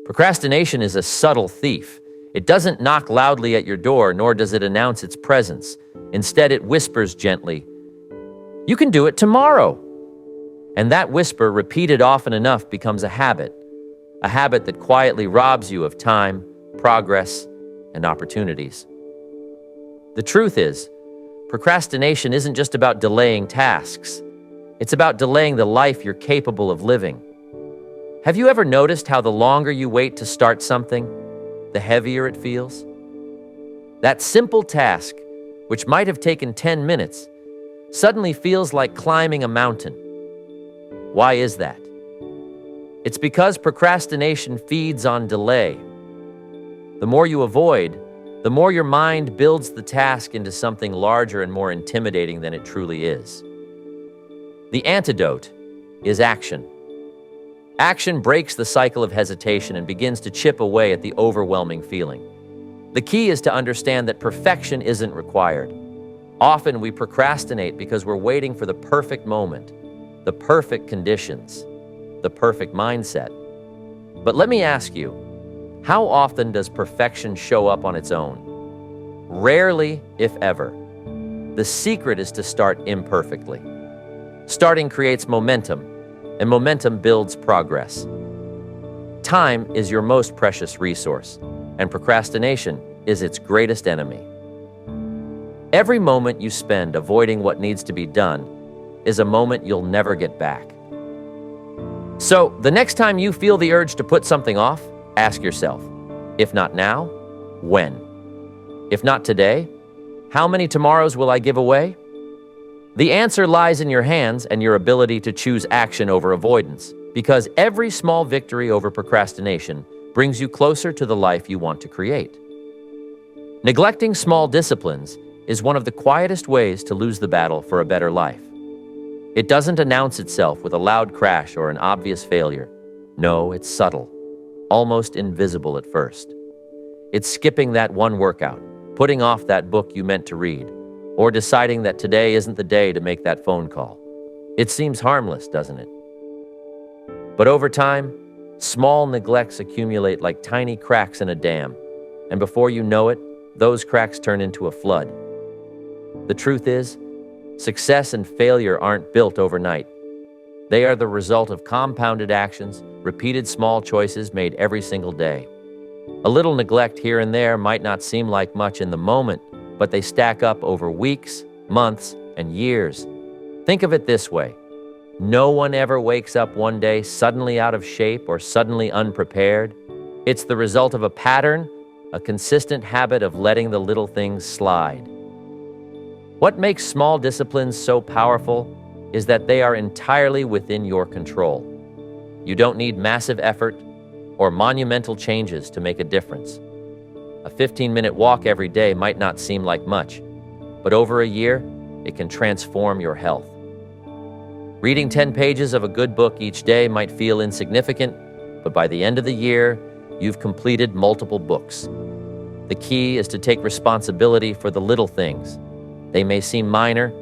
Procrastination is a subtle thief. It doesn't knock loudly at your door, nor does it announce its presence. Instead, it whispers gently, "You can do it tomorrow." And that whisper, repeated often enough, becomes a habit that quietly robs you of time, progress, and opportunities. The truth is, procrastination isn't just about delaying tasks. It's about delaying the life you're capable of living. Have you ever noticed how the longer you wait to start something, the heavier it feels? That simple task, which might have taken 10 minutes, suddenly feels like climbing a mountain. Why is that? It's because procrastination feeds on delay. The more you avoid, the more your mind builds the task into something larger and more intimidating than it truly is. The antidote is action. Action breaks the cycle of hesitation and begins to chip away at the overwhelming feeling. The key is to understand that perfection isn't required. Often we procrastinate because we're waiting for the perfect moment, the perfect conditions, the perfect mindset. But let me ask you, how often does perfection show up on its own? Rarely, if ever. The secret is to start imperfectly. Starting creates momentum, and momentum builds progress. Time is your most precious resource, and procrastination is its greatest enemy. Every moment you spend avoiding what needs to be done is a moment you'll never get back. So, the next time you feel the urge to put something off, ask yourself, if not now, when? If not today, how many tomorrows will I give away? The answer lies in your hands and your ability to choose action over avoidance, because every small victory over procrastination brings you closer to the life you want to create. Neglecting small disciplines is one of the quietest ways to lose the battle for a better life. It doesn't announce itself with a loud crash or an obvious failure. No, it's subtle, almost invisible at first. It's skipping that one workout, putting off that book you meant to read, or deciding that today isn't the day to make that phone call. It seems harmless, doesn't it? But over time, small neglects accumulate like tiny cracks in a dam, and before you know it, those cracks turn into a flood. The truth is, success and failure aren't built overnight. They are the result of compounded actions, repeated small choices made every single day. A little neglect here and there might not seem like much in the moment, but they stack up over weeks, months, and years. Think of it this way. No one ever wakes up one day suddenly out of shape or suddenly unprepared. It's the result of a pattern, a consistent habit of letting the little things slide. What makes small disciplines so powerful is that they are entirely within your control. You don't need massive effort or monumental changes to make a difference. A 15-minute walk every day might not seem like much, but over a year, it can transform your health. Reading 10 pages of a good book each day might feel insignificant, but by the end of the year, you've completed multiple books. The key is to take responsibility for the little things. They may seem minor,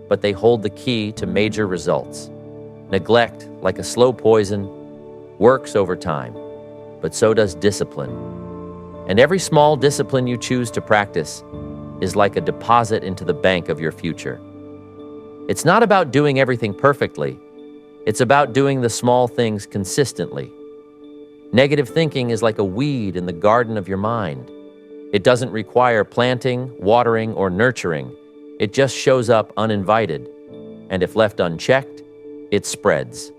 but they hold the key to major results. Neglect, like a slow poison, works over time, but so does discipline. And every small discipline you choose to practice is like a deposit into the bank of your future. It's not about doing everything perfectly. It's about doing the small things consistently. Negative thinking is like a weed in the garden of your mind. It doesn't require planting, watering, or nurturing. It just shows up uninvited. And if left unchecked, it spreads.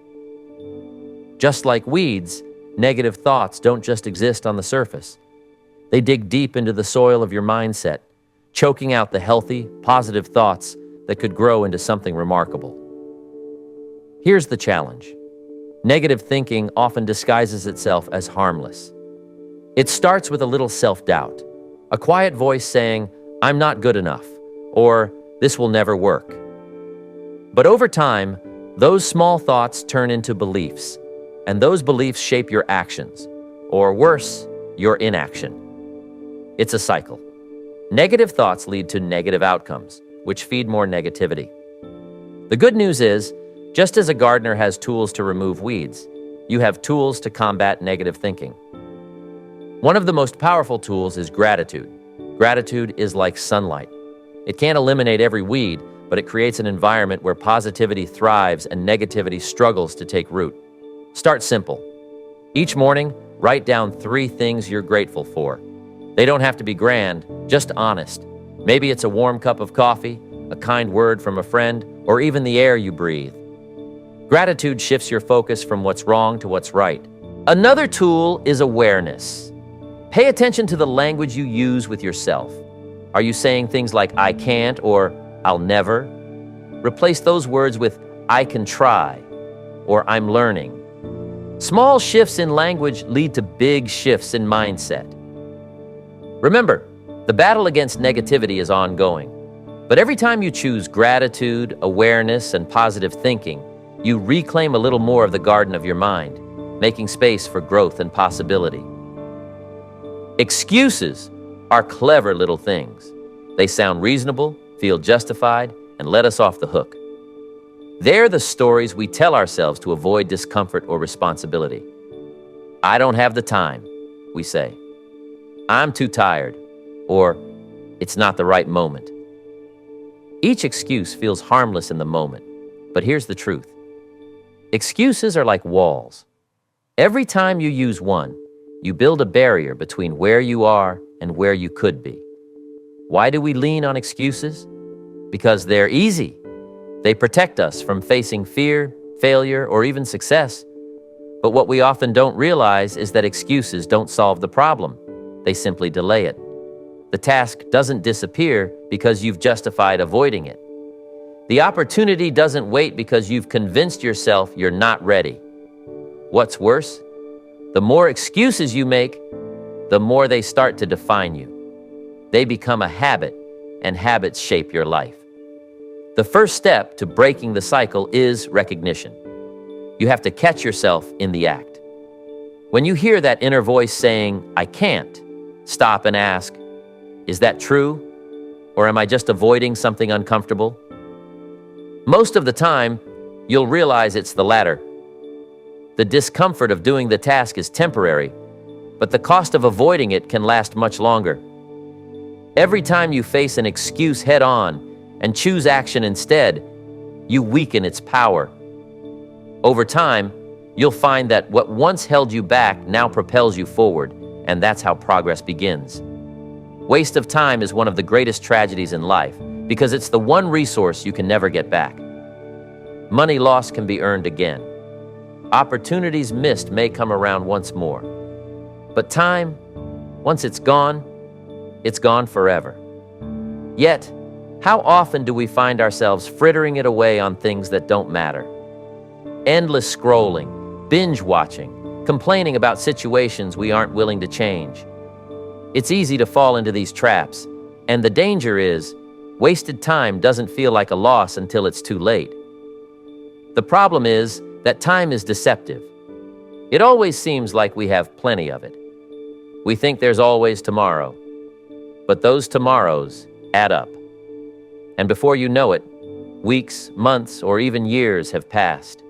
Just like weeds, negative thoughts don't just exist on the surface. They dig deep into the soil of your mindset, choking out the healthy, positive thoughts that could grow into something remarkable. Here's the challenge. Negative thinking often disguises itself as harmless. It starts with a little self-doubt, a quiet voice saying, "I'm not good enough," or "this will never work." But over time, those small thoughts turn into beliefs, and those beliefs shape your actions, or worse, your inaction. It's a cycle. Negative thoughts lead to negative outcomes, which feed more negativity. The good news is, just as a gardener has tools to remove weeds, you have tools to combat negative thinking. One of the most powerful tools is gratitude. Gratitude is like sunlight. It can't eliminate every weed, but it creates an environment where positivity thrives and negativity struggles to take root. Start simple. Each morning, write down 3 things you're grateful for. They don't have to be grand, just honest. Maybe it's a warm cup of coffee, a kind word from a friend, or even the air you breathe. Gratitude shifts your focus from what's wrong to what's right. Another tool is awareness. Pay attention to the language you use with yourself. Are you saying things like "I can't" or "I'll never"? Replace those words with "I can try" or "I'm learning." Small shifts in language lead to big shifts in mindset. Remember, the battle against negativity is ongoing. But every time you choose gratitude, awareness, and positive thinking, you reclaim a little more of the garden of your mind, making space for growth and possibility. Excuses are clever little things. They sound reasonable, feel justified, and let us off the hook. They're the stories we tell ourselves to avoid discomfort or responsibility. "I don't have the time," we say. "I'm too tired," or "It's not the right moment." Each excuse feels harmless in the moment, but here's the truth. Excuses are like walls. Every time you use one, you build a barrier between where you are and where you could be. Why do we lean on excuses? Because they're easy. They protect us from facing fear, failure, or even success. But what we often don't realize is that excuses don't solve the problem. They simply delay it. The task doesn't disappear because you've justified avoiding it. The opportunity doesn't wait because you've convinced yourself you're not ready. What's worse? The more excuses you make, the more they start to define you. They become a habit, and habits shape your life. The first step to breaking the cycle is recognition. You have to catch yourself in the act. When you hear that inner voice saying, "I can't," stop and ask, "Is that true? Or am I just avoiding something uncomfortable?" Most of the time, you'll realize it's the latter. The discomfort of doing the task is temporary, but the cost of avoiding it can last much longer. Every time you face an excuse head-on and choose action instead, you weaken its power. Over time, you'll find that what once held you back now propels you forward, and that's how progress begins. Waste of time is one of the greatest tragedies in life because it's the one resource you can never get back. Money lost can be earned again. Opportunities missed may come around once more. But time, once it's gone forever. Yet, how often do we find ourselves frittering it away on things that don't matter? Endless scrolling, binge watching, complaining about situations we aren't willing to change. It's easy to fall into these traps, and the danger is, wasted time doesn't feel like a loss until it's too late. The problem is that time is deceptive. It always seems like we have plenty of it. We think there's always tomorrow, but those tomorrows add up. And before you know it, weeks, months, or even years have passed,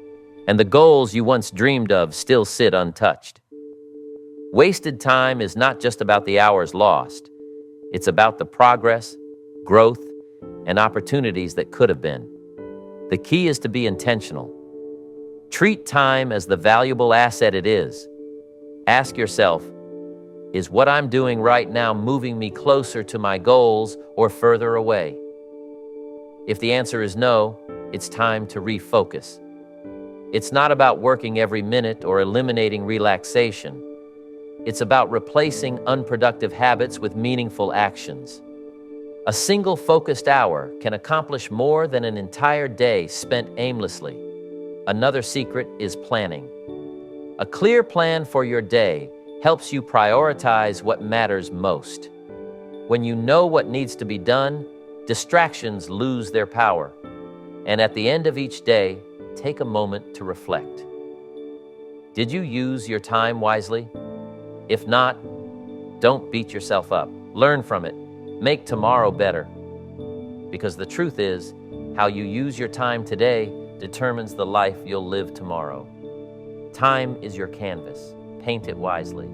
and the goals you once dreamed of still sit untouched. Wasted time is not just about the hours lost. It's about the progress, growth, and opportunities that could have been. The key is to be intentional. Treat time as the valuable asset it is. Ask yourself, is what I'm doing right now moving me closer to my goals or further away? If the answer is no, it's time to refocus. It's not about working every minute or eliminating relaxation. It's about replacing unproductive habits with meaningful actions. A single focused hour can accomplish more than an entire day spent aimlessly. Another secret is planning. A clear plan for your day helps you prioritize what matters most. When you know what needs to be done, distractions lose their power. And at the end of each day, take a moment to reflect. Did you use your time wisely? If not, don't beat yourself up. Learn from it. Make tomorrow better. Because the truth is, how you use your time today determines the life you'll live tomorrow. Time is your canvas. Paint it wisely.